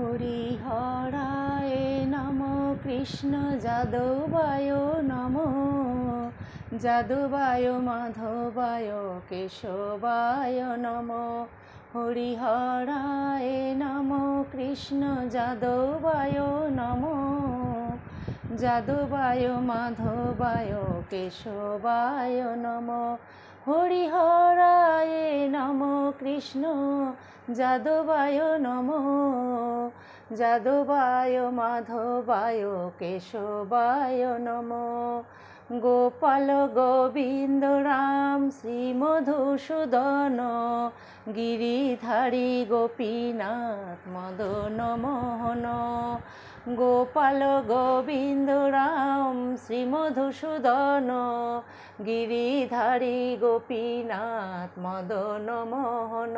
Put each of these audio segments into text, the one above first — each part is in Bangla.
হরিহরায় নমো কৃষ্ণ যাদবায় নমো, যাদবায় মাধবায় কেশবায় নমো। হরিহরায় নমো কৃষ্ণ যাদবায় নমো, যাদবায় মাধবায় কেশবায় নমো। হরিহরায় নমো কৃষ্ণ যাদবায় নমো, যাদবায় মাধবায় কেশবায় নমো। গোপাল গোবিন্দ রাম শ্রী মধুসূদন, গিরিধারী গোপীনাথ মদন মোহন। গোপাল গোবিন্দ রাম শ্রী মধুসূদন, গিরিধারী গোপীনাথ মদন মোহন।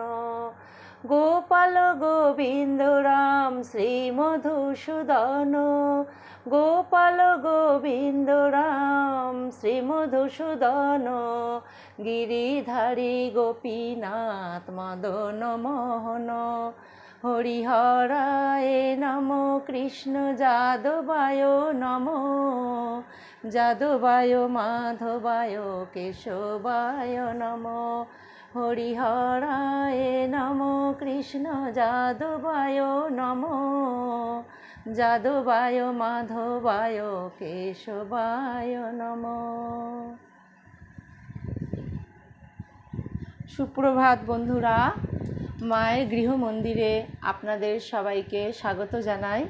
গোপাল গোবিন্দ রাম শ্রী মধুসূদন, গোপাল গোবিন্দ রাম শ্রী মধুসূদন, গিরিধারী গোপীনাথ মদন মোহন। হরিহরায় নমো কৃষ্ণ যাদবায় নমো, যাদবায় মাধবায় কেশবায় নমো। হরিহরায় নমো কৃষ্ণ যাদবায় নমো, যাদবায় মাধবায় কেশবায় নমো। সুপ্রভাত বন্ধুরা, মায়ের গৃহ মন্দিরে আপনাদের সবাইকে স্বাগত জানাই।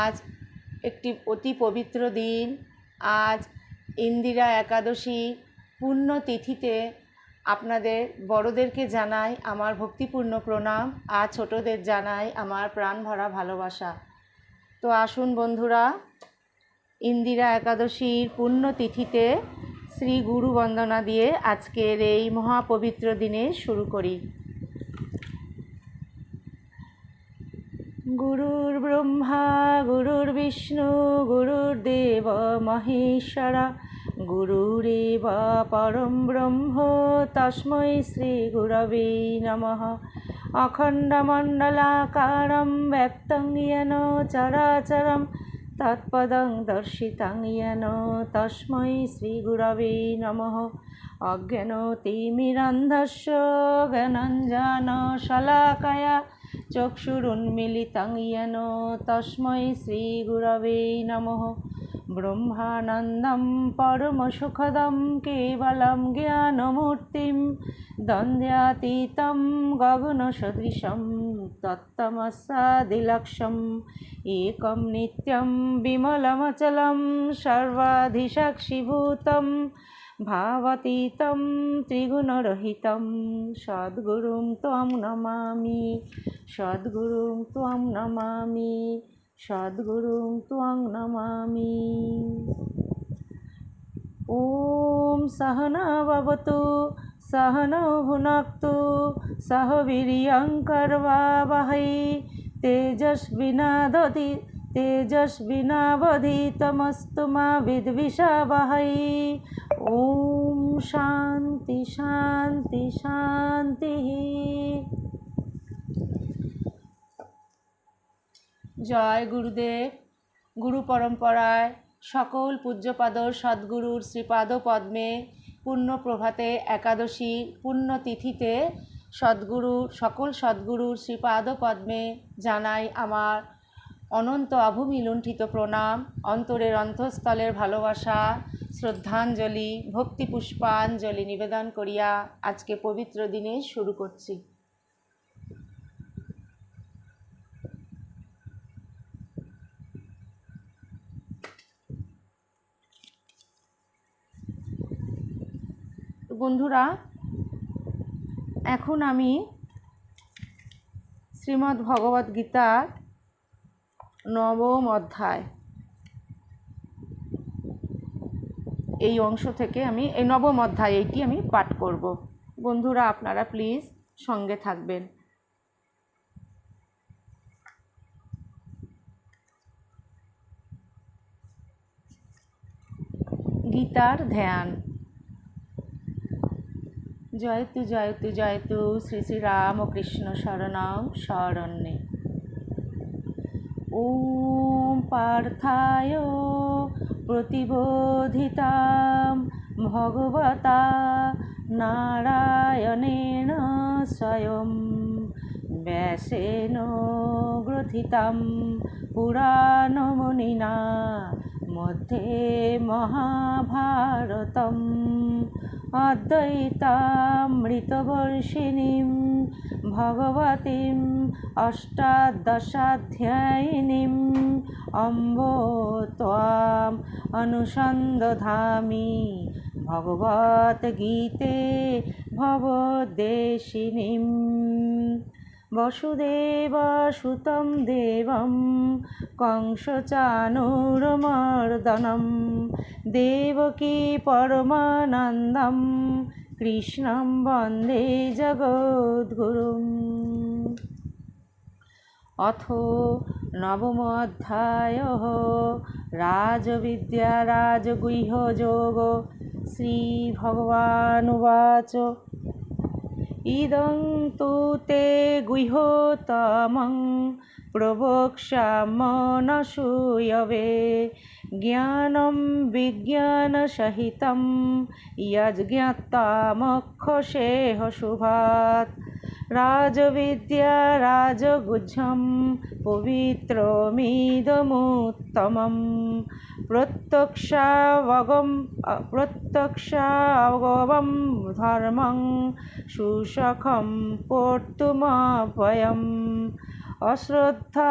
আজ একটি অতি পবিত্র দিন। আজ ইন্দিরা একাদশী পুণ্যতিথিতে আপনাদের বড়দেরকে জানাই আমার ভক্তিপূর্ণ প্রণাম, আর ছোটদের জানাই আমার প্রাণ ভরা ভালোবাসা। তো আসুন বন্ধুরা, ইন্দিরা একাদশীর পুণ্যতিথিতে শ্রী গুরু বন্দনা দিয়ে আজকের এই মহাপবিত্র দিনে শুরু করি। গুরুর ব্রহ্মা গুরুর বিষ্ণু গুরুর্দেব মহেশ্বরা, গুরুরেব পরম ব্রহ্ম তস্मै শ্রী গুরবে নমঃ। অখণ্ডমণ্ডলাকারং ব্যক্তং येन চরাচরং তৎপদং দর্শিতং येन তস্मै শ্রী গুরবে নমঃ। অজ্ঞানতিমিরান্ধস্য জ্ঞানাঞ্জনশলাকয়া চক্ষুরুন্মিলিতং येन তস্मै শ্রী গুরবে নমঃ। ব্রহ্মানন্দং পরমসুখদং কেবলং জ্ঞানমূর্তিং দ্বন্দ্বাতীतं গগনসদৃশং তত্ত্বমস্যাদিলক্ষ্যम् একং নিত্যং বিমলমচলং সর্বাধিসাক্ষিভূतं ভাবাতীतं ত্রিগুণরহিतं সদ্গুরুং ত্বং নমামি, সদ্গুরুং ত্বং নমামি, সদ্গুরুং ত্বং নমামি। ওম সহনা ভবতু সহনৌ ভুনক্তু সহ বীর্যং কর্বাবহৈ তেজস্বিনাবধীতমস্তু মা বিদ্বিষাবহৈ। ওম শান্তি শান্তি শান্তি। জয় গুরুদেব। গুরু পরম্পরায় সকল পূজ্যপাদ সদ্গুরুর শ্রীপাদ পদ্মে পূর্ণ প্রভাতে একাদশী পুণ্যতিথিতে সকল সদ্গুরুর শ্রীপাদ পদ্মে জানাই আমার অনন্ত অভূমিলুণ্ঠিত প্রণাম, অন্তরের অন্তঃস্থলের ভালোবাসা, শ্রদ্ধাঞ্জলি, ভক্তি পুষ্পাঞ্জলি নিবেদন করিয়া আজকে পবিত্র দিনে শুরু করছি। বন্ধুরা, এখন আমি শ্রীমদ্ ভগবদ গীতার নবম অধ্যায় এই অংশ থেকে আমি এই নবম অধ্যায় এইটি আমি পাঠ করব। বন্ধুরা আপনারা প্লিজ সঙ্গে থাকবেন। গীতার ধ্যান। জয়তু জয়তু জয়তু শ্রী শ্রী রামকৃষ্ণ শরণং শরণ্যে। ॐ पार्थाय प्रतिबोधितां भगवता नारायणेन स्वयं व्यासेन ग्रथितं पुराणमुनिना मध्ये महाभारतम् अद्वैतामृतवर्षिणीं भगवतीम् अष्टादशाध्यायिनीम् अम्ब त्वाम् अनुसन्दधामि भगवद्गीते भवद्देशिनीम् वसुदेवसुतं देवं कंसचाणूरमर्दनं देवकी परमानन्दं कृष्णं वन्दे जगद्गुरुम्। अथ नवमोऽध्यायः राजविद्या राजगुह्ययोगो। श्रीभगवानुवाच इदं तु ते गुह्यतमं प्रवक्ष्याम्यनसूयवे ज्ञानं विज्ञानसहितं यज्ञात्वामोक्षेह शुभात् राजविद्या राजगुह्यं पवित्रमिदमुत्तमं प्रत्यक्षावगमं धर्मं सुसखं पोर्तुमभयम् अश्रद्धा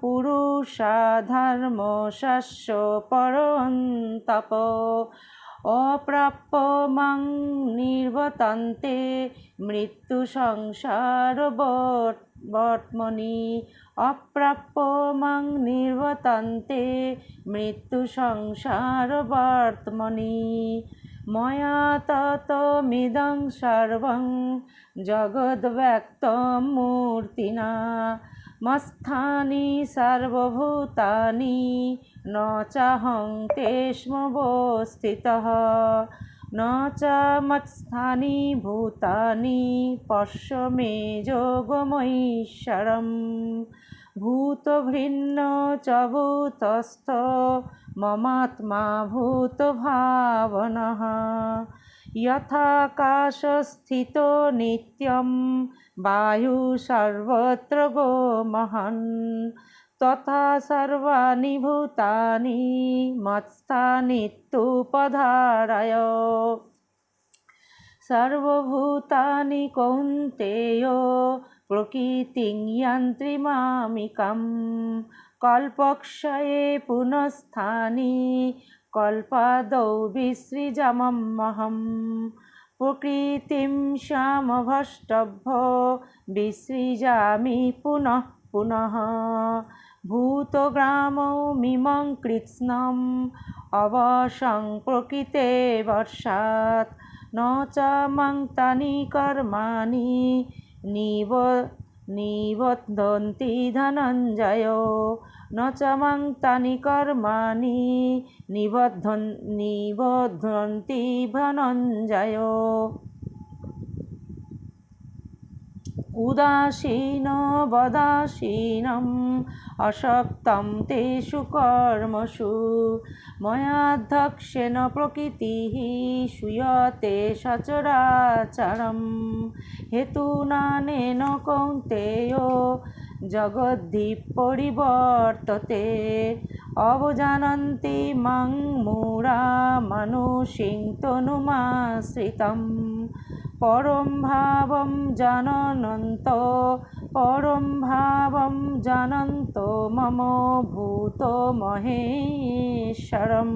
पुरुषा धर्मशस्य परन्तप अप्राप्य मां निर्वर्तन्ते मृत्युसंसारवर्त्मनि अप्राप्य मां निर्वर्तन्ते मृत्युसंसारवर्त्मनि मया ततमिदं सर्वं जगद्व्यक्तं मूर्तिना मत्स्थानि सर्वभूतानि न चाहं तेष्ववस्थितः न च मत्स्थानि भूतानि पश्य मे योगमैश्वरम् भूतभिन्न च भूतस्थ ममात्मा भूतभावनः यथाकाशस्थितो नित्यं वायु सर्वत्र गोमहन् तथा सर्वाणि भूतानि मत्स्थानित्युपधारय सर्वभूतानि कौन्तेय प्रकृतिं यान्ति मामिकं कल्पक्षये पुनस्तानि कल्पादौ विसृजाम्यहं प्रकृतिं समभष्टभ्य विसृजामि पुनः पुनः भूतग्राममिमं कृत्स्नम् अवशं प्रकृते वर्षात् न च मां तानि कर्माणि निबध्नन्ति धनञ्जय न च मां तानि कर्माणि निबध्नन्ति धनञ्जय उदासीन वदासीनम् असक्तं तेषु कर्मसु मयाध्यक्षेण प्रकृतिः सूयते सचराचरम् हेतूनानेन कौन्तेय जगद्धि परिवर्तते अवजानन्ति मां मूढा मनुष्यं तनुमाश्रितं परं भावं जानन्तो मम भूतो महेश्वरं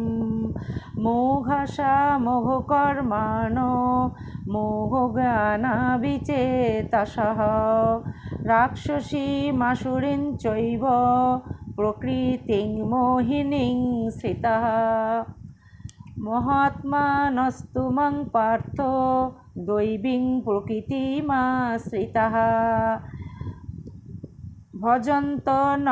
मोघशा मोहकर्माणो मोहज्ञानाविचेतसः राक्षसीमासुरीं चैव प्रकृतिं मोहिनीं श्रितः महात्मानस्तु मां पार्थ दैवीं प्रकृतिमाश्रिताः भजन्तनन्नमानस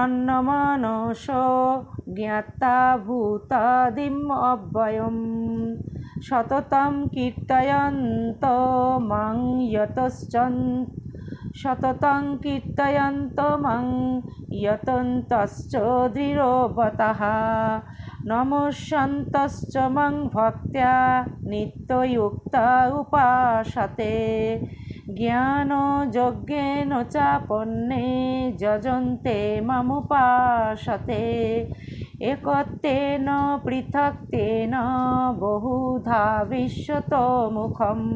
ज्ञाता भूतादिम् अव्ययम् सततं कीर्तयन्त मां সততং কীর্তয়ন্ত মং যতন্তশ্চ দৃঢ়বতঃ নমস্যন্তশ্চ মং ভক্ত্যা নিত্যযুক্তা উপাসতে জ্ঞানযজ্ঞেন চাপন্নে যজন্তে মামুপাসতে একত্বেন পৃথক্তেন বহুধা বিশ্বতোমুখम्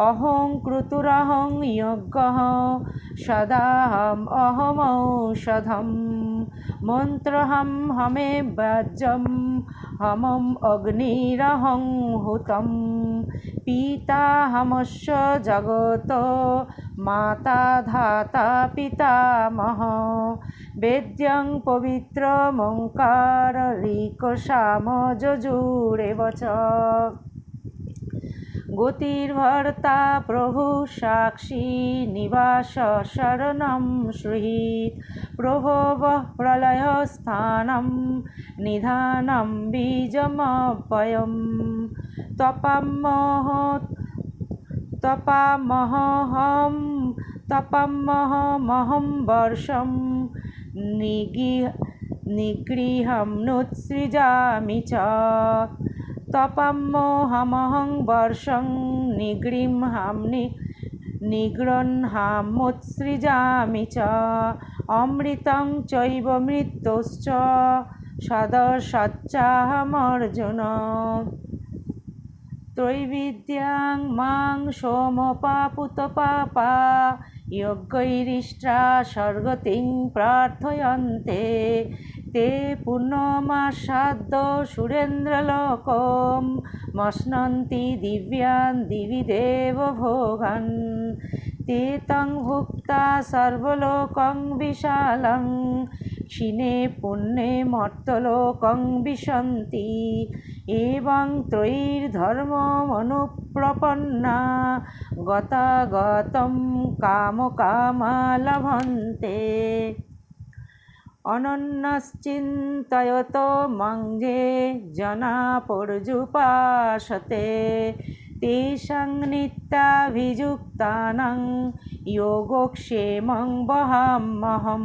অহং ক্রতুরহং যজ্ঞঃ সদাহম অহমৌষধম মন্ত্রহম হমে বাজ্যম হমম অগ্নিরহং হুতম পিতাহমস্য জগত মাতা ধাতা পিতামহ বেদ্যং পবিত্রমঙ্কার ঋকসাম যজুরেব চ গতির্ভর্তা প্রভু সাক্ষী নিবাস শরণম সুহৃৎ প্রভব প্রলয়স্থানম নিধানম বীজমভয়ম তপামহমহম বর্ষম নিগৃহম নুৎসৃজামি চ তপামহমহং বর্ষং নিগৃহামুৎসৃজামি চ অমৃতং চৈব মৃত্যুশ্চ সদসচ্চাহমর্জুন ত্রৈবিদ্যাং মাং সোমপাপুতপাপা যজ্ঞৈরিষ্ট্রা স্বর্গতিং প্রার্থয়ন্তে তে পূর্ণমাসাদ্য সুরেন্দ্রলোকম মশ্নন্তি দিব্যান দিবি দেব ভোগান তে তং ভুক্তা সর্বলোকং বিশালং ক্ষীণে পুণ্যে মর্তলোকং বিশন্তি এবং ত্রয়ীর্ধর্মমনুপ্রপন্না গতাগতম কামকামা লভন্তে অনন্যশ্চিন্তয়ত মং যে জনা পর্যুপাসতে তেষাং নিত্যাভিযুক্তানাং যোগক্ষেমং বহাম্যহম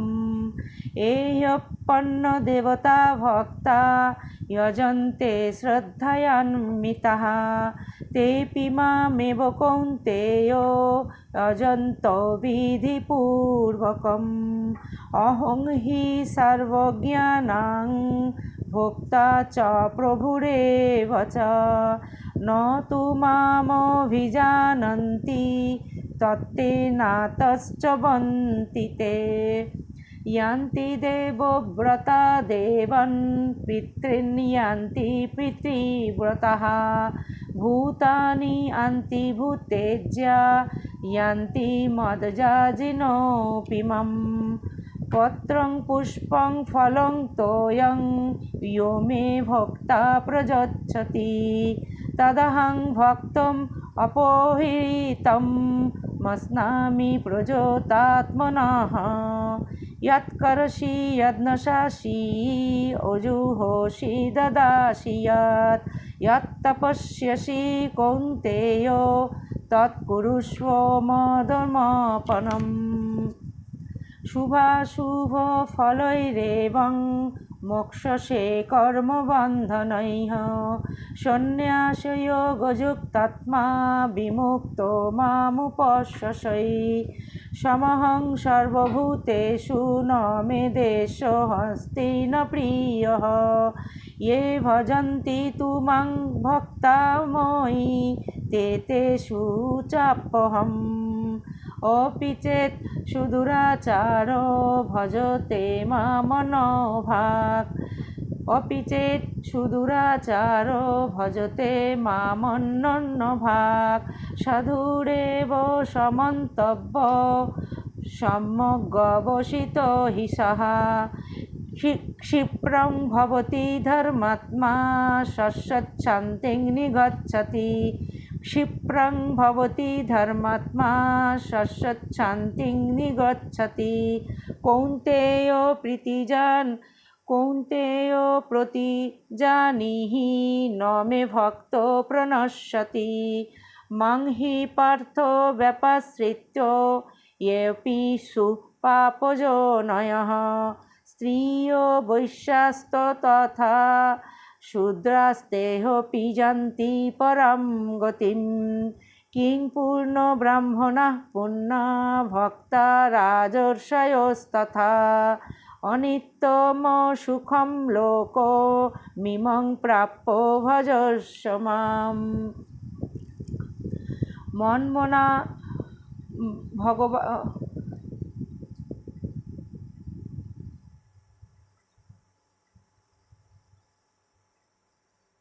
এয়ঃপন্ন দেবতা ভক্তা যজন্তে শ্রদ্ধয়ান্বিতাঃ তেপি মামেব কৌন্তেয় যজন্তো বিধিপূর্বকম অহং হি সর্বজ্ঞানাং ভোক্তা চ প্রভুরেব চ ন তু মামভিজানন্তি তত্তেনাতশ্চ বন্তি তে यान्ति देवव्रता देवन् पितॄन् यान्ति पितृव्रतः भूतानि यान्ति भूतेज्या यान्ति मदजाजिनोऽपिमम् पत्रं पुष्पं फलं तोयं यो मे भोक्ता प्रयच्छति तदहं भक्तुम् अपोहितं मस्नामि प्रजोतात्मनः यत्करसि यद्नशासि ओजुहोषि ददासि यत्तपस्यसि कौन्तेय तत्कुरुष्व मदर्पणम् शुभाशुभ फलैरेवं मोक्षसे कर्मबन्धनैः सन्न्यासयोगयुक्तात्मा विमुक्तो मामुपश्यसै समहं सर्वभूतेषु न मे देशोऽस्ति न प्रियः ये भजन्ति तु मां भक्ता मयि ते तेषु चाप्यहम् अपि चेत् सुदुराचारो भजते मामनभाक् अपि चेत् सुदुराचारो भजते मामनन्नभाक् साधुरेव समन्तव्य सम्यग्वसितो हि सः क्षिप्रं भवति धर्मात्मा सस्यच्छान्तिं निगच्छति क्षिप्रं भवति धर्मात्मा सस्यच्छान्तिं निगच्छति कौन्तेय प्रतिजानीहि न मे भक्तो प्रणश्यति मां हि पार्थो व्यपाश्रित्य येऽपिषु पापजनयः स्त्रियो वैश्यास्त तथा शूद्रास्तेऽपि यान्ति परां गतिं किं पूर्णब्राह्मणाः पुण्या भक्ता राजर्षयोस्तथा अनित्यमसुखं लोको मिमं प्राप्य भजस्व माम्। মনমনা ভগবান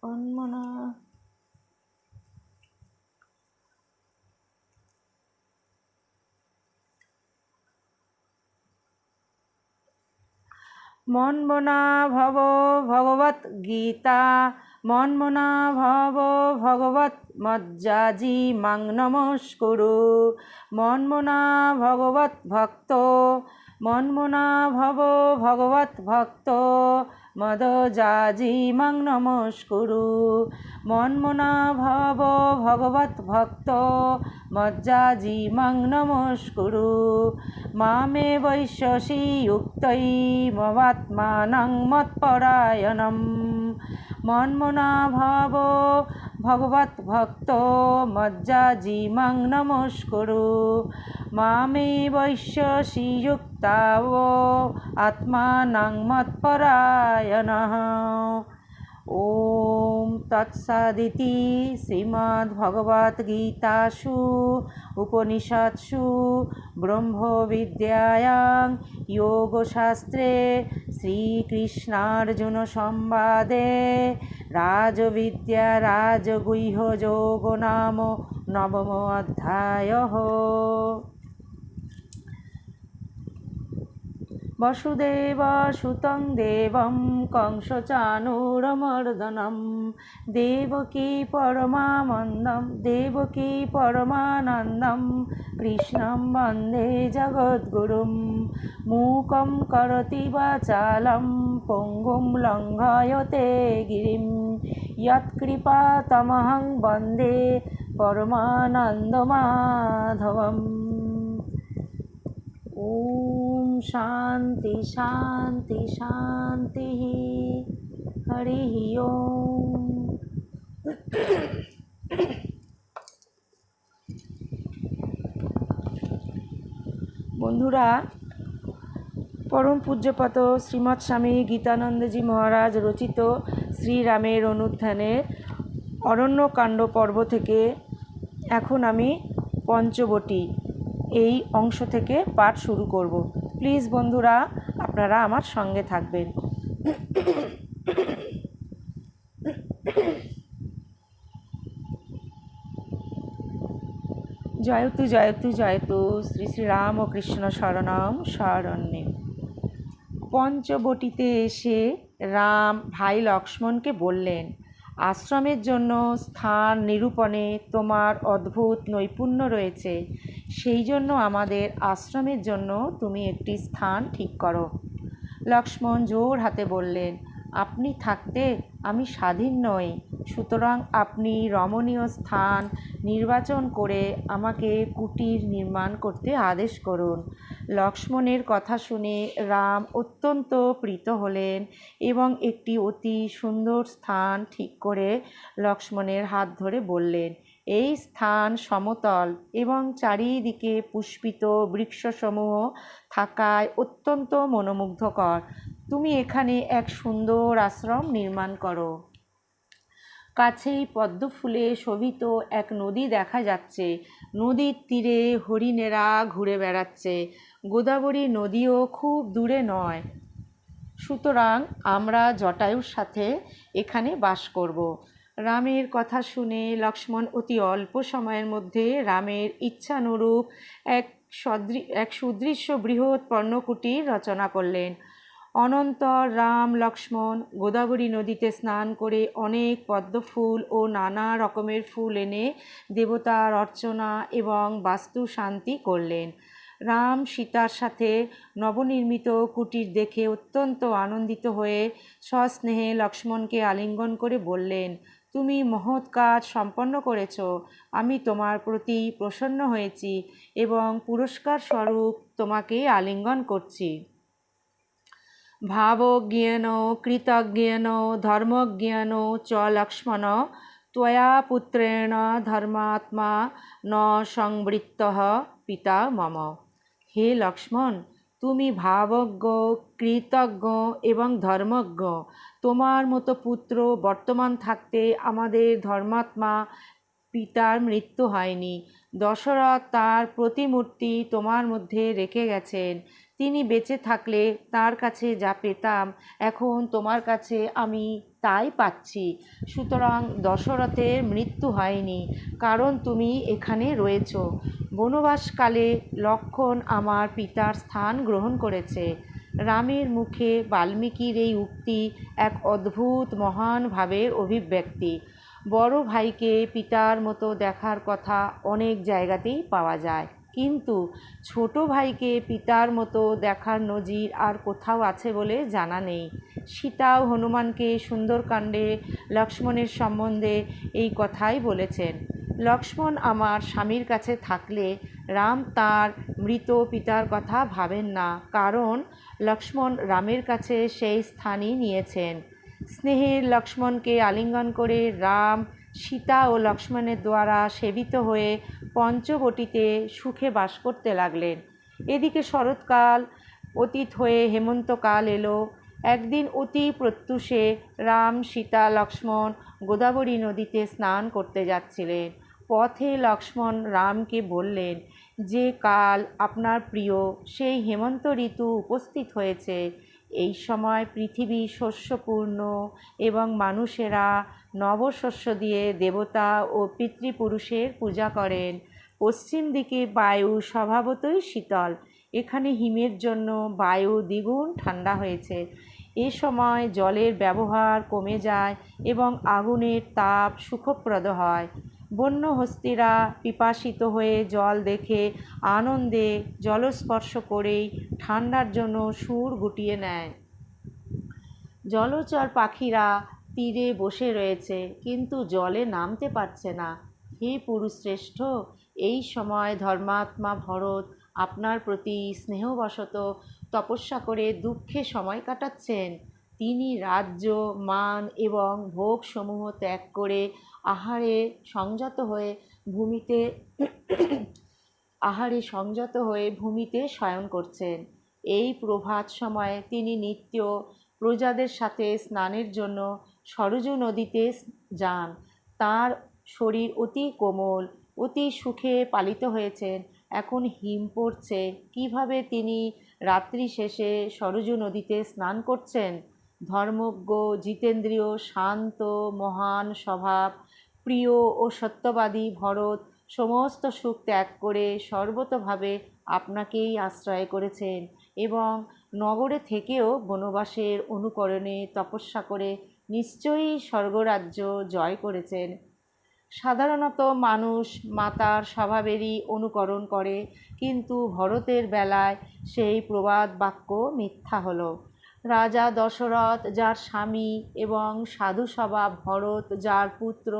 মনমনা মনমনা ভব ভগবত গীতা মনমনা ভব ভগবত মজ্জাজি মাং নমস্কুরু মনমনা ভগবত ভক্ত মনমনা ভব ভগবত ভক্ত মদজাজি মাং নমস্কুরু মনমনা ভব ভগবত ভক্ত মজ্জাজি মাং নমস্কুরু মামে বৈশ্যসি যুক্তৈ মমাত্মানং মৎপরায়ণম মনমনা ভব ভগবত ভক্ত মজ্জাজি মাং নমস্কুরু মামে বৈশ্যসি যুক্তাব আত্মানং মৎপরায়ণঃ। ওম তৎসদিতি শ্রীমদ্ভগবদ্গীতাসু উপনিষৎসু ব্রহ্মবিদ্যায়াং যোগশাস্ত্রে শ্রীকৃষ্ণার্জুন সংবাদে রাজবিদ্যা রাজগুহ্যযোগ নাম নবম অধ্যায়ঃ। বসুদেবসুतं দেবং কংসচাণূরমর্দनं দেবকী পরমানন্দं কৃষ্ণं বন্দে জগদ্গুরুं মূকং করোতি বাচালং পঙ্গুং লঙ্ঘয়তে গিরিং যৎকৃপাতমহং বন্দে পরমানন্দমাধবम्। ओम शांति शांति शांति हरि ओम। বন্ধুরা, পরম পূজ্যপাত শ্রীমৎ স্বামী গীতানন্দজি মহারাজ রচিত শ্রীরামের অনুধ্যানের অরণ্যকাণ্ড পর্ব থেকে এখন আমি পঞ্চবটি এই অংশ থেকে পাঠ শুরু করব। প্লিজ বন্ধুরা, আপনারা আমার সঙ্গে থাকবেন। জয়তু জয়তু জয়তু শ্রী শ্রীরাম ও কৃষ্ণ শরণম শরণ্যে। পঞ্চবটিতে এসে রাম ভাই লক্ষ্মণকে বললেন, আশ্রমের জন্য স্থান নিরূপণে তোমার অদ্ভুত নৈপুণ্য রয়েছে, সেই জন্য আমাদের আশ্রমের জন্য তুমি একটি স্থান ঠিক করো। লক্ষ্মণ জোর হাতে বললেন, আপনি থাকতে আমি স্বাধীন নই, সুতরাং আপনি রমণীয় স্থান নির্বাচন করে আমাকে কুটির নির্মাণ করতে আদেশ করুন। লক্ষ্মণের কথা শুনে রাম অত্যন্ত প্রীত হলেন এবং একটি অতি সুন্দর স্থান ঠিক করে লক্ষ্মণের হাত ধরে বললেন, এই স্থান সমতল এবং চারিদিকে পুষ্পিত বৃক্ষসমূহ থাকায় অত্যন্ত মনোমুগ্ধকর। তুমি এখানে এক সুন্দর আশ্রম নির্মাণ করো। কাছেই পদ্মফুলে শোভিত এক নদী দেখা যাচ্ছে। নদীর তীরে হরিণেরা ঘুরে বেড়াচ্ছে। গোদাবরী নদীও খুব দূরে নয়, সুতরাং আমরা জটায়ুর সাথে এখানে বাস করব। রামের কথা শুনে লক্ষ্মণ অতি অল্প সময়ের মধ্যে রামের ইচ্ছানুরূপ এক সুদৃশ্য বৃহৎ পর্ণকুটির রচনা করলেন। অনন্তর রাম লক্ষ্মণ গোদাবরী নদীতে স্নান করে অনেক পদ্মফুল ও নানা রকমের ফুল এনে দেবতার অর্চনা এবং বাস্তু শান্তি করলেন। রাম সীতার সাথে নবনির্মিত কুটির দেখে অত্যন্ত আনন্দিত হয়ে সস্নেহে লক্ষ্মণকে আলিঙ্গন করে বললেন, তুমি মহৎ কাজ সম্পন্ন করেছ। আমি তোমার প্রতি প্রসন্ন হয়েছি এবং পুরস্কার স্বরূপ তোমাকে আলিঙ্গন করছি। ভাবজ্ঞেন কৃতজ্ঞেন ধর্মজ্ঞেন চ লক্ষ্মণ ত্বয়া পুত্রেণ ধর্মাত্মা ন সংবৃত্তঃ পিতা মম। হে লক্ষ্মণ, তুমি ভাবজ্ঞ, কৃতজ্ঞ এবং ধর্মজ্ঞ। তোমার মতো পুত্র বর্তমান থাকতে আমাদের ধর্মাত্মা পিতার মৃত্যু হয়নি। দশরথ তার প্রতিমূর্তি তোমার মধ্যে রেখে গেছেন। তিনি বেঁচে থাকলে তার কাছে যা পেতাম, এখন তোমার কাছে আমি তাই পাচ্ছি। সুতরাং দশরথের মৃত্যু হয়নি, কারণ তুমি এখানে রয়েছ। বনবাসকালে লক্ষ্মণ আমার পিতার স্থান গ্রহণ করেছে। রামের মুখে বাল্মীকির এই উক্তি এক অদ্ভুত মহান ভাবের অভিব্যক্তি। বড় ভাইকে পিতার মতো দেখার কথা অনেক জায়গাতেই পাওয়া যায়, কিন্তু ছোট ভাইকে পিতার মতো দেখার নজির আর কোথাও আছে বলে জানা নেই। সীতা ও হনুমানকে সুন্দরকাণ্ডে লক্ষ্মণের সম্বন্ধে এই কথাই বলেছেন। লক্ষ্মণ আমার স্বামীর কাছে থাকলে রাম তার মৃত পিতার কথা ভাবেন না, কারণ লক্ষ্মণ রামের কাছে সেই স্থানই নিয়েছেন। স্নেহের লক্ষ্মণকে আলিঙ্গন করে রাম সীতা ও লক্ষ্মণের দ্বারা সেবিত হয়ে পঞ্চবটিতে সুখে বাস করতে লাগলেন। এদিকে শরৎকাল অতীত হয়ে হেমন্তকাল এলো। একদিন অতি প্রত্যুষে রাম, সীতা, লক্ষ্মণ গোদাবরী নদীতে স্নান করতে যাচ্ছিলেন। পথে লক্ষ্মণ রামকে বললেন যে কাল আপনার প্রিয় সেই হেমন্ত ঋতু উপস্থিত হয়েছে। এই সময় পৃথিবী শস্যপূর্ণ এবং মানুষেরা নবশস্য দিয়ে দেবতা ও পিতৃপুরুষের পূজা করেন। পশ্চিম দিকে বায়ু স্বভাবতই শীতল। এখানে হিমের জন্য বায়ু দ্বিগুণ ঠান্ডা হয়েছে। এ সময় জলের ব্যবহার কমে যায় এবং আগুনের তাপ সুখপ্রদ হয়। বন্য হস্তিরা পিপাসিত হয়ে জল দেখে আনন্দে জলস্পর্শ করেই ঠান্ডার জন্য সুর গুটিয়ে নেয়। জলচর পাখিরা তীরে বসে রয়েছে, কিন্তু জলে নামতে পারছে না। হে পুরুষশ্রেষ্ঠ, এই সময় ধর্মাত্মা ভরত আপনার প্রতি স্নেহবশত তপস্যা করে দুঃখে সময় কাটাচ্ছেন। তিনি রাজ্য, মান এবং ভোগসমূহ ত্যাগ করে আহারে সংযত হয়ে ভূমিতে ভূমিতে শয়ন করছেন। এই প্রভাত সময়ে তিনি নিত্য প্রজাদের সাথে স্নানের জন্য সরযূ নদীতে যান। তার শরীর অতি কোমল, অতি সুখে পালিত হয়েছেন। এখন হিম পড়ছে। কিভাবে তিনি রাত্রি শেষে সরযূ নদীতে স্নান করছেন? ধর্মজ্ঞ, জিতেন্দ্রীয়, শান্ত, মহান স্বভাব, প্রিয় ও সত্যবাদী ভরত সমস্ত সুখ ত্যাগ করে সর্বতোভাবে আপনাকেই আশ্রয় করেছেন এবং নগরে থেকেও বনবাসের অনুকরণে তপস্যা করে নিশ্চয়ই স্বর্গরাজ্য জয় করেছেন। সাধারণত মানুষ মাতার স্বভাবেরই অনুকরণ করে, কিন্তু ভরতের বেলায় সেই প্রবাদ বাক্য মিথ্যা হলো। রাজা দশরথ যার স্বামী এবং সাধু স্বভাব ভরত যার পুত্র,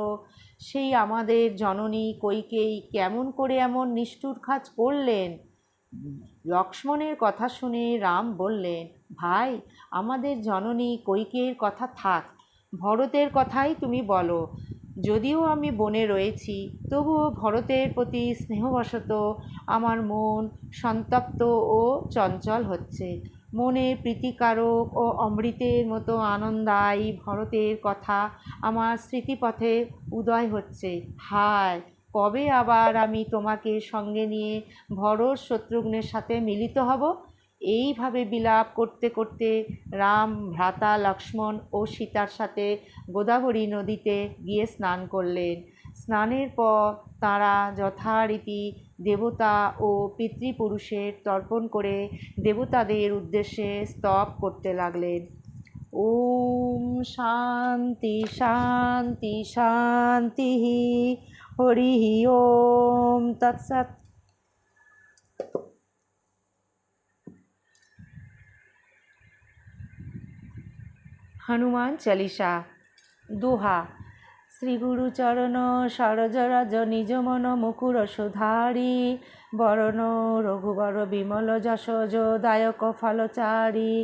সেই আমাদের জননী কইকেয়ী কেমন করে এমন নিষ্ঠুর কাজ করলেন? লক্ষ্মণের কথা শুনে রাম বললেন, ভাই, আমাদের জননী কইকেয়ীর কথা থাক, ভরতের কথাই তুমি বলো। যদিও আমি বনে রয়েছি, তবুও ভরতের প্রতি স্নেহবশত আমার মন সন্তপ্ত ও চঞ্চল হচ্ছে। মনে প্রীতিকারক ও অমৃতের মতো আনন্দায়ী ভরতের কথা আমার স্মৃতিপথে উদয় হচ্ছে। হায়, কবে আবার আমি তোমাকে সঙ্গে নিয়ে ভরত শত্রুঘ্নের সাথে মিলিত হব? এইভাবে বিলাপ করতে করতে রাম ভ্রাতা লক্ষ্মণ ও সীতার সাথে গোদাবরী নদীতে গিয়ে স্নান করলেন। স্নানের পর তাঁরা যথারীতি দেবতা ও পিতৃপুরুষের তর্পণ করে দেবতাদের উদ্দেশ্যে স্তব করতে লাগলেন। ওম শান্তি শান্তি শান্তি। হরি ওম তৎসৎ। हनुमान चालीसा। दोहा। শ্রীগুরুচরণ সরজরাজ নিজ মন মুকুর সুধারি, বরণ রঘুবর বিমল যশোদায়ক ফলচারি,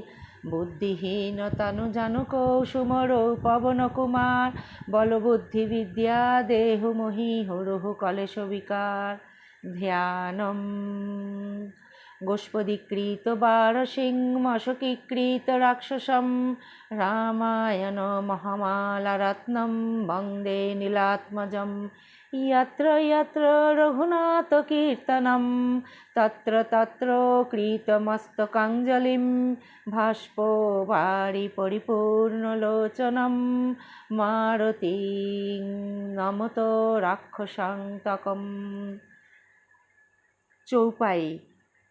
বুদ্ধিহীন তনু জানুক সুমর পবন কুমার, বলবুদ্ধি বিদ্যা দেহু মোহি হরুহু কলেশ বিকার, ধ্যানম গোষ্পদীকৃত বারসিংমশকীকৃত রাক্ষসম, রামায়ণ মহামালারত্নম বন্দে নীলাত্মজম, यत्र यत्र रघुनाथकीर्तनं तत्र तत्र कृतमस्तकाञ्जलिं, भाष्पोवारि परिपूर्णलोचनं मारुतिं नमत राक्षसान्तकं। चौपाई।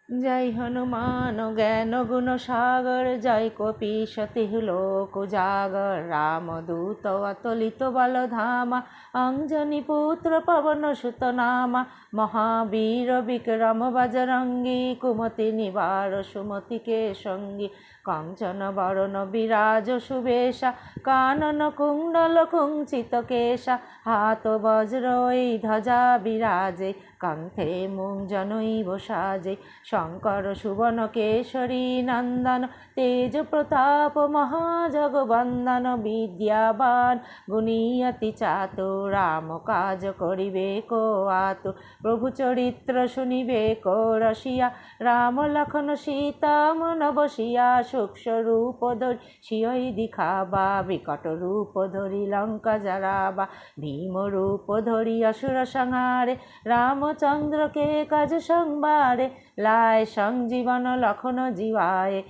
जय हनुमान ज्ञान गुण सागर, जय कपीशति लोक उजागर, रामदूत अतुलित बल धामा, अंजनी पुत्र पवन सुत नामा, महावीर विक्रम बजरंगी, कुमति निवार सुमति के संगी, कांचन वरण विराज सुबेशा, कानन कुंडल कुंचित केशा, हाथ वज्र ध्वजा विराजे, कंठे मूंजनैव साजे, शंकर सुवन केशरी नंदन, तेज प्रताप महाजगवंदन, विद्यावान गुणी अति चातुर, राम काज करिबे को आतुर, प्रभु चरित्र सुनिबे को रसिया, राम लखन सीता मन बसिया, सूक्ष्म रूप धरि सियहि दिखावा, विकट रूप धरि लंका जरावा, भीम रूप धरि असुर संहारे, रामचंद्र के काज संवारे, लाय संजीवन लखन जीवाए,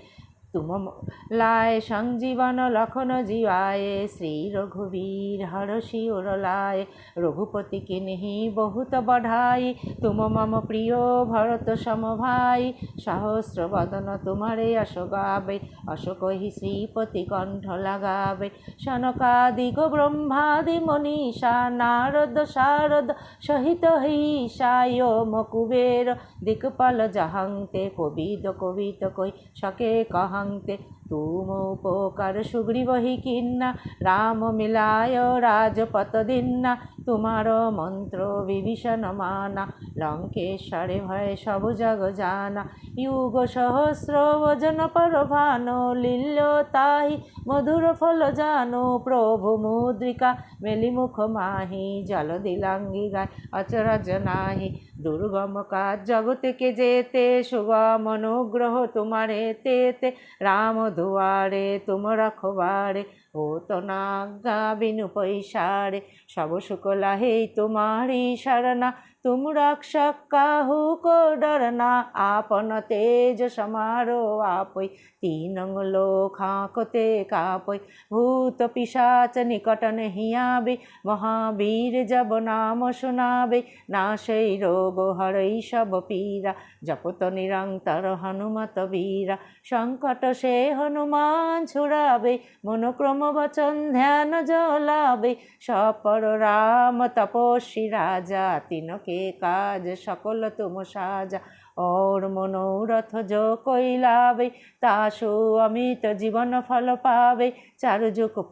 तुम लाए संजीवन लखन जीवाए, श्री रघुवीर हरषि उर लाए, रघुपति किन्हीं बहुत बढ़ाई, तुम मम प्रिय भरत सम भाई, सहस्र वदन तुम्हारे यश गावे, अस कहि श्रीपति कंठ लगावे, सनकादिक ब्रह्मादि मनीषा, नारद सारद सहित ईशा, योम कुबेर दिक्पाल जहांते, कोविद कवित कहि सके कहा, तुम उपकार सुग्रीव ही किन्ना, राम मिलाय राजपत दिन्ना, तुम्हारो मंत्र विभीषण माना, लंकेश्वरे भय सब जग जाना, युग सहस्र वजन पर भानो, लील्यो ताहि मधुर फल जानो, प्रभु मुद्रिका मेली मुख माहि, जल दिलांगी गाय अचरज नाही, दुर्गम काज जगत के जेते, सुगम अनुग्रह तुम्हारे तेते, राम दुआरे तुम रखवारे, हो तो नागा बिनु पैसारे, सब सुख लाहे तुम्हारी शरणा, तुम रक्षक काहू को डरना, आपन तेज समारो आपै, तीनंग लोक हांकते कापै, भूत पिशाच निकट नहीं आवे, महावीर जब नाम सुनावे, नाशै रोग हरै सब पीरा, जपत निरंतर हनुमत वीरा, संकट से हनुमान छुड़ावे, मनोक्रम वचन ध्यान जो लावे, सपर राम तपस्वी राजा, तिनके काज सकल तुम साजा, और मनोरथ जो कोई लावे, तासु अमित जीवन फल पावे, चारुजुग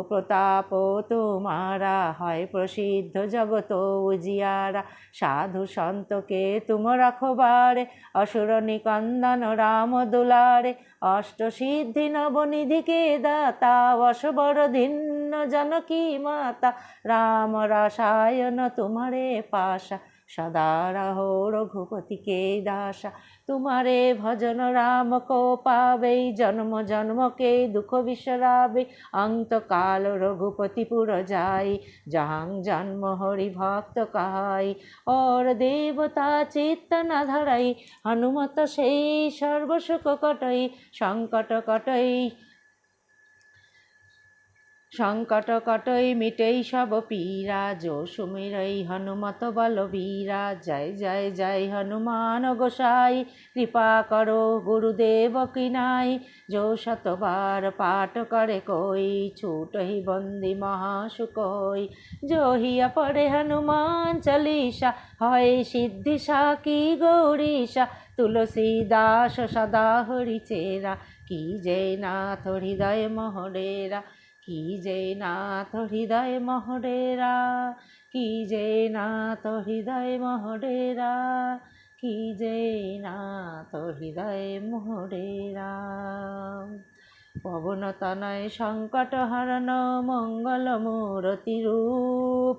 प्रताप तुम्हारा, है प्रसिद्ध जगत उजियारा, साधु संत के तुम रखवारे, असुर निकंदन राम दुलारे, अष्ट सिद्धि नवनिधि के दाता, वशवर धिन्न जानकी माता, राम रसायन तुम्हारे पासा, सदा रहो रघुपति के दासा, तुम्हारे भजन राम को पावे, जन्म जन्म के दुख बिसरावे, अंत काल रघुपति पुर जाई, जहाँ जन्म हरि भक्त कहाई, और देवता चित्त न धरई, हनुमत से सर्व सुख कटई, संकट कटई मिटई सब पीरा, जो सुमिरई हनुमत बलवीरा, जय जय जय हनुमान गोसाई, कृपा करो गुरुदेव की नाई, जो शत बार पाठ करे कोई, छूटहि बंदी महासुख होई, जो हिया पढ़े हनुमान चालीसा, है सिद्धि साकी गौरीशा, तुलसीदास सदा हरि चेरा, की जय नाथ हृदय मोहडेरा, কি যে নাথ হৃদয় মহডেরা, কি যে নাথ হৃদয় মহডেরা, কি যে নাথ হৃদয় মহডেরা। পবনতনয় সংকট হরণ মঙ্গল মূরতি রূপ,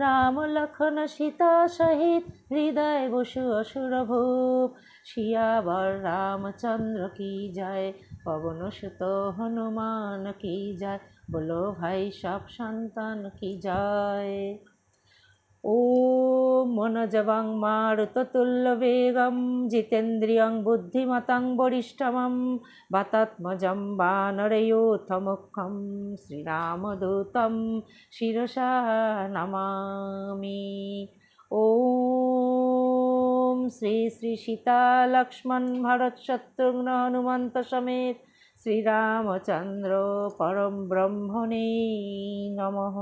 রাম লক্ষণ সীতা সহিত হৃদয় বসু অসুর ভূপ। শিয়াবর রামচন্দ্র কি জয়, পবন সুত হনুমান কি জয়, বলো ভাই সব সন্তান কি জয়। ওম মনোজবং মারুততুল্যবেগম জিতেন্দ্রিয়ং বুদ্ধিমতাং বরিষ্ঠমং বাতাত্মজং বানরয়োথমুখ্যং শ্রীরামদূতং শিরসা নমামি। ওম শ্রী শ্রী সীতা লক্ষ্মণ ভরত শত্রুঘ্ন হনুমন্ত সমেত শ্রীরামচন্দ্র পরম ব্রহ্মণে নমঃ।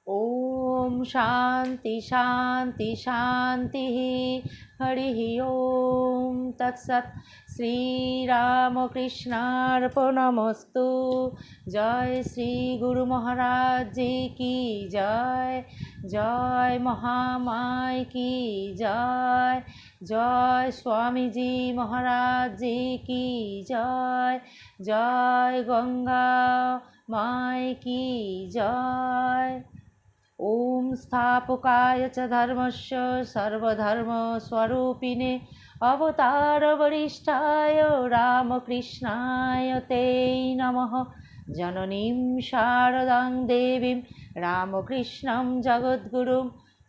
ओम शांति शांति शांति। हरि ओम तत्सत्। श्री रामकृष्णार्पणमस्तु। जय श्री गुरु महाराज जी की जय, जय महामाई की जय, जय स्वामी जी महाराज जी की जय, जय गंगा माई की जय। ओम स्थापकाय च धर्मस्य सर्वधर्मस्वरूपिणे अवतारवरिष्ठाय रामकृष्णाय ते नमः। जननीं शारदां देवीं रामकृष्णं जगद्गुरुं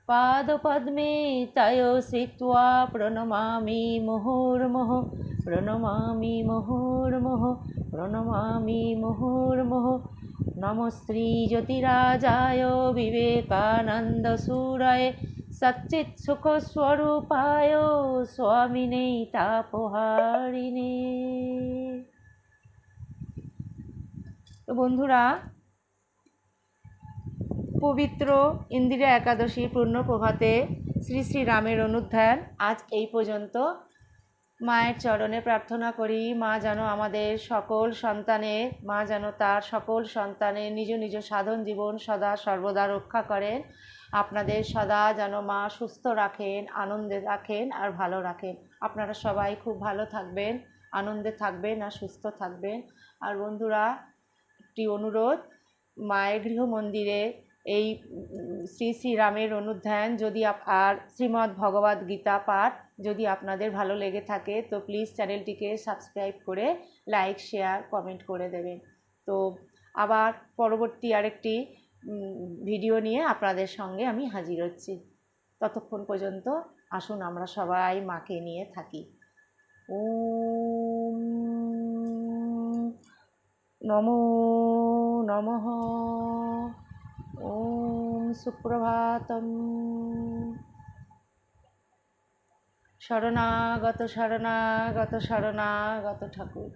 पादपद्मे तयो श्रित्वा प्रणमामि मुहुर्मुहुः, प्रणमामि मुहुर्मुहुः, प्रणमामि मुहुर्मुहुः। नमो श्री ज्योतिराजाय विवेकानन्दसूरय सच्चित्सुखस्वरूपाय स्वामिने तापहारिणे। তো বন্ধুরা, পবিত্র ইন্দিরা একাদশীর পূর্ণ প্রভাতে শ্রী শ্রী রামের অনুধ্যান আজ এই পর্যন্ত। মায়ের চরণে প্রার্থনা করি, মা যেন আমাদের সকল সন্তানের, মা যেন তার সকল সন্তানের নিজ নিজ সাধন জীবন সদা সর্বদা রক্ষা করেন। আপনাদের সদা যেন মা সুস্থ রাখেন, আনন্দে রাখেন আর ভালো রাখেন। আপনারা সবাই খুব ভালো থাকবেন, আনন্দে থাকবেন আর সুস্থ থাকবেন। আর বন্ধুরা, একটি অনুরোধ, মায়ের গৃহ মন্দিরে এই শ্রী শ্রী রামের অনুধ্যান যদি আর শ্রীমদ্ ভগবদ্ গীতা পাঠ যদি আপনাদের ভালো লেগে থাকে তো প্লিজ চ্যানেলটিকে সাবস্ক্রাইব করে লাইক শেয়ার কমেন্ট করে দেবেন। তো আবার পরবর্তী আরেকটি ভিডিও নিয়ে আপনাদের সঙ্গে আমি হাজির হচ্ছি। ততক্ষণ পর্যন্ত আসুন আমরা সবাই মাকে নিয়ে থাকি। ওম নমো নমঃ। ওম সুপ্রভাতম। শরণাগত শরণাগত শরণাগত ঠাকুর।